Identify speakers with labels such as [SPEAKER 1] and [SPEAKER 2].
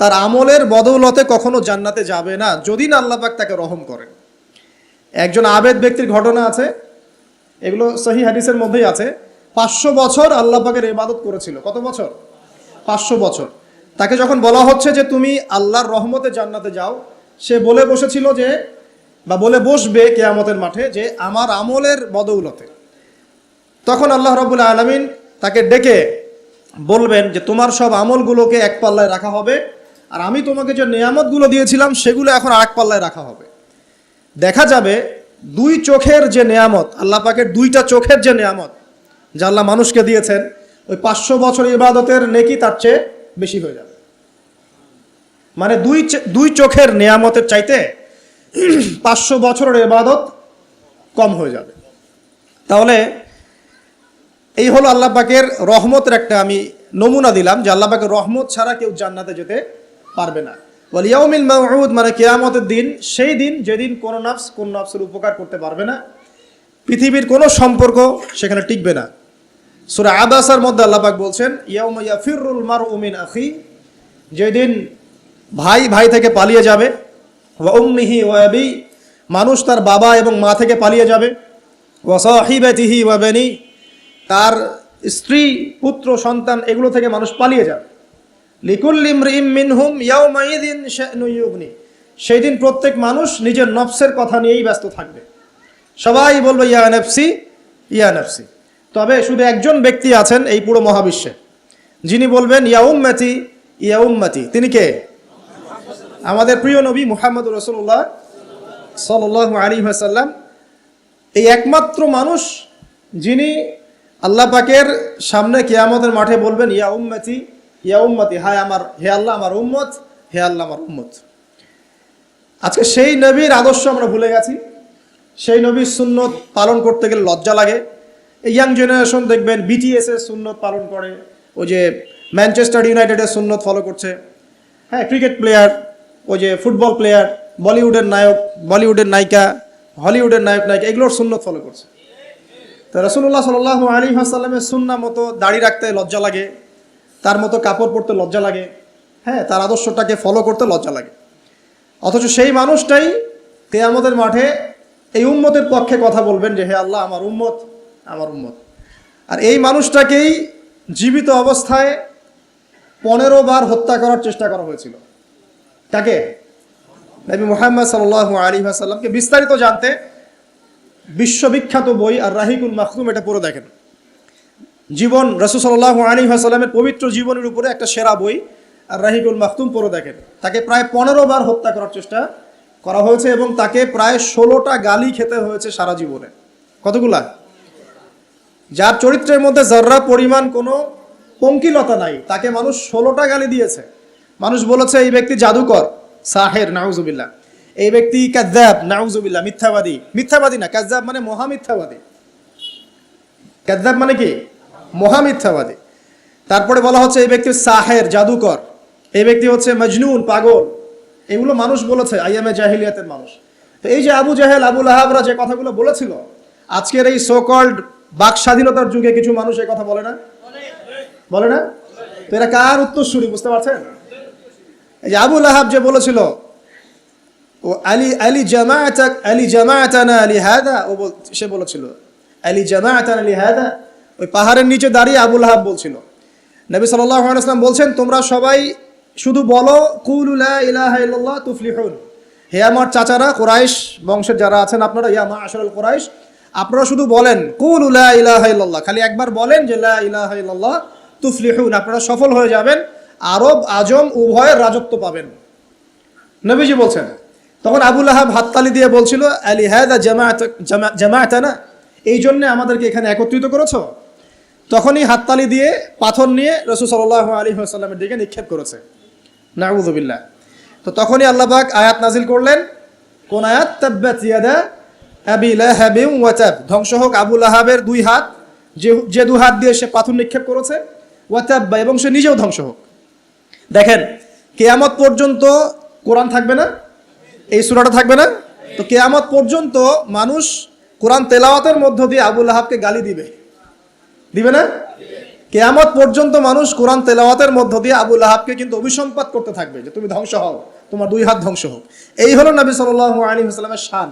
[SPEAKER 1] তার আমলের বদৌলতে কখনো জান্নাতে যাবে না যদি না আল্লাহ পাক তাকে রহম করেন। একজন আবেদ ব্যক্তির ঘটনা আছে, এগুলো সহিহ হাদিসের মধ্যেই আছে। 500 বছর আল্লাহ পাকের ইবাদত করেছিল। কত বছর? 500 বছর। তাকে যখন বলা হচ্ছে যে তুমি আল্লাহর রহমতে জান্নাতে যাও, সে বলে বসেছিল যে, বা বলে বসবে কিয়ামতের মাঠে যে আমার আমলের বদৌলতে। তখন আল্লাহ রাব্বুল আলামিন তাকে ডেকে বলবেন যে তোমার সব আমলগুলোকে এক পাল্লায় রাখা হবে, আর আমি তোমাকে যে নিয়ামতগুলো দিয়েছিলাম সেগুলো এখন আরেক পাল্লায় রাখা হবে। দেখা যাবে দুই চোখের যে নিয়ামত, আল্লাহ পাকের দুইটা চোখের যে নিয়ামত যা আল্লাহ মানুষকে দিয়েছেন, ওই 500 বছর ইবাদতের নেকি তার চেয়ে বেশি হয়ে যাবে। মানে দুই চোখের নিয়ামতের চাইতে 500 বছরের ইবাদত কম হয়ে যাবে। তাহলে এই হলো আল্লাহ পাকের রহমতের একটা আমি নমুনা দিলাম যে আল্লাহ পাকের রহমত ছাড়া কেউ জান্নাতে যেতে পারবে না। ওয়াল ইয়াউমিল মাউউদ, মানে কিয়ামতের দিন, সেই দিন যেদিন কোনো নাফসের উপকার করতে পারবে না, পৃথিবীর কোনো সম্পর্ক সেখানে টিকবে না। সূরা আবাসার মধ্যে আল্লাহ পাক বলছেন ইয়াউমা ইয়াফিরুল মারউ মিন আখি, যেদিন ভাই থেকে পালিয়ে যাবে, ওয়া উম্মিহি ওয়া আবি, মানুষ তার বাবা এবং মা থেকে পালিয়ে যাবে, ওয়া সাহিবাতিহি ওয়া বানি, তার স্ত্রী পুত্র সন্তান এগুলো থেকে মানুষ পালিয়ে যাবে। লিকুল্লি ইমরিইম মিনহুম ইয়াউমাইযিন শা'নুন ইউগনি, সেই দিন প্রত্যেক মানুষ নিজের নফসের কথা নিয়েই ব্যস্ত থাকবে। সবাই বলবে ইয়া নাফসি ইয়া নাফসি। তবে শুধু একজন ব্যক্তি আছেন এই পুরো মহাবিশ্বে, যিনি বলবেন ইয়া উম্মতি ইয়া উম্মতি। তিনি কে? আমাদের প্রিয় নবী মুহাম্মদুর রাসূলুল্লাহ সাল্লাল্লাহু আলাইহি ওয়াসাল্লাম, এই একমাত্র মানুষ যিনি আল্লাহ পাকের সামনে কিয়ামতের মাঠে বলবেন ইয়া উম্মতি ইয়া উম্মতি, হায় আমার, হে আল্লাহ আমার উম্মত, হে আল্লাহ আমার উম্মত। আজকে সেই নবীর আদর্শ আমরা ভুলে গেছি। সেই নবীর সুন্নত পালন করতে গেলে লজ্জা লাগে। এই ইয়াং জেনারেশন দেখবেন বিটিএস এর সুন্নত পালন করে, ওই যে ম্যানচেস্টার ইউনাইটেডের সুন্নত ফলো করছে। হ্যাঁ, ক্রিকেট প্লেয়ার, ওই যে ফুটবল প্লেয়ার, বলিউডের নায়ক, বলিউডের নায়িকা, হলিউডের নায়িকা, এগুলোর সুন্নত ফলো করছে। তো রাসূলুল্লাহ সাল্লাল্লাহু আলাইহি ওয়াসাল্লামের সুন্নাহ মতো দাড়ি রাখতে লজ্জা লাগে, তার মতো কাপড় পরতে লজ্জা লাগে, হ্যাঁ, তার আদর্শটাকে ফলো করতে লজ্জা লাগে। অথচ সেই মানুষটাই কিয়ামতের মাঠে এই উম্মতের পক্ষে কথা বলবেন যে হে আল্লাহ আমার উম্মত, আমার উম্মত। আর এই মানুষটাকেই জীবিত অবস্থায় 15 বার হত্যা করার চেষ্টা করা হয়েছিল। তাকে নবী মুহাম্মদ সাল্লাল্লাহু আলাইহি ওয়াসাল্লামকে বিস্তারিত জানতে বিশ্ববিখ্যাত বই আর রাহিকুল মাখতুম, এটা পড়ে দেখেন। জীবন রাসূল সাল্লাল্লাহু আলাইহি ওয়াসাল্লামের পবিত্র জীবনের উপরে একটা সেরা বই আর রাহিকুল মাখতুম পড়ে দেখেন। তাকে প্রায় 15 বার হত্যা করার চেষ্টা করা হয়েছে এবং তাকে প্রায় 16টা গালি খেতে হয়েছে সারা জীবনে। কতগুলা? যার চরিত্রের মধ্যে যাররা পরিমাণ কোনো পঙ্কিলতা নাই, তাকে মানুষ 16টা গালি দিয়েছে। মানুষ বলেছে এই ব্যক্তি জাদুকর, সাহের, নাউজুবিল্লাহ। এই ব্যক্তি কাযযাব, নাউজুবিল্লাহ, মিথ্যাবাদী না, কাযযাব মানে মহামিথ্যাবাদী। কাযযাব মানে কি? মহামিথ্যাবাদী। তারপরে বলা হচ্ছে এই ব্যক্তি সাহের, জাদুকর, এই ব্যক্তি হচ্ছে মজনুন, পাগল। এগুলো মানুষ বলেছে আইয়ামে জাহিলিয়াতের মানুষ। তো এই যে আবু জাহেল, আবু লাহাবরা যে কথাগুলো বলেছিল, আজকের এই সো কল্ড বাক স্বাধীনতার যুগে কিছু মানুষ এই কথা বলে না? বলে না? তো এরা কার উত্তরসূরি বুঝতে পারছেন? এই যে আবু লাহাব যে বলেছিল ও আলী জামাআতানা লিহাদা, ও সে বলেছিল আলী জামাআতানা লিহাদা। ওই পাহাড়ের নিচে দাঁড়িয়ে আবু লাহাব বলছিল। নবী সাল্লাল্লাহু আলাইহি ওয়াসাল্লাম বলছেন তোমরা সবাই শুধু বলো কুলু লা ইলাহা ইল্লাল্লাহ তুফলিহুন। হে আমার চাচারা, কুরাইশ বংশের যারা আছেন আপনারা, ইয়া মা'আশারাল কুরাইশ, আপনারা শুধু বলেন কুলু লা ইলাহা ইল্লাল্লাহ, খালি একবার বলেন যে লা ইলাহা ইল্লাল্লাহ তুফলিহুন, আপনারা সফল হয়ে যাবেন, আরব আজম উভয়ের রাজত্ব পাবেন। নবীজি বলছেন। তখন আবু লাহাব হাততালি দিয়ে বলছিল আলি হাদা জামাআতানা, এই জন্য আমাদেরকে এখানে একত্রিত করেছো। তখনই হাততালি দিয়ে পাথর নিয়ে রাসূল সাল্লাল্লাহু আলাইহি ওয়াসাল্লামের দিকে নিক্ষেপ করেছে। নাউযুবিল্লাহ। তো তখনই আল্লাহ পাক আয়াত নাজিল করলেন। কোন আয়াত? তাব্বাত ইয়াদা আবি লাহাবিন ওয়া তাব, ধ্বংস হোক আবু লাহাবের দুই হাত, যে দুই হাত দিয়ে সে পাথর নিক্ষেপ করেছে, ওয়া তাব্বা, এবং সে নিজেও ধ্বংস হোক। দেখেন, কিয়ামত পর্যন্ত কোরআন থাকবে না, এই সূরাটা থাকবে না। তো কিয়ামত পর্যন্ত মানুষ কোরআন তেলাওয়াতের মধ্য দিয়ে আবু লাহাবকে গালি দিবে, দিবে না? কিয়ামত পর্যন্ত মানুষ কোরআন তেলাওয়াতের মধ্য দিয়ে আবু লাহাবকে কিন্তু অভিসম্পাত করতে থাকবে যে তুমি ধ্বংস হও, তোমার দুই হাত ধ্বংস হোক। এই হলো নবী সাল্লাল্লাহু আলাইহি ওয়াসাল্লামের শান।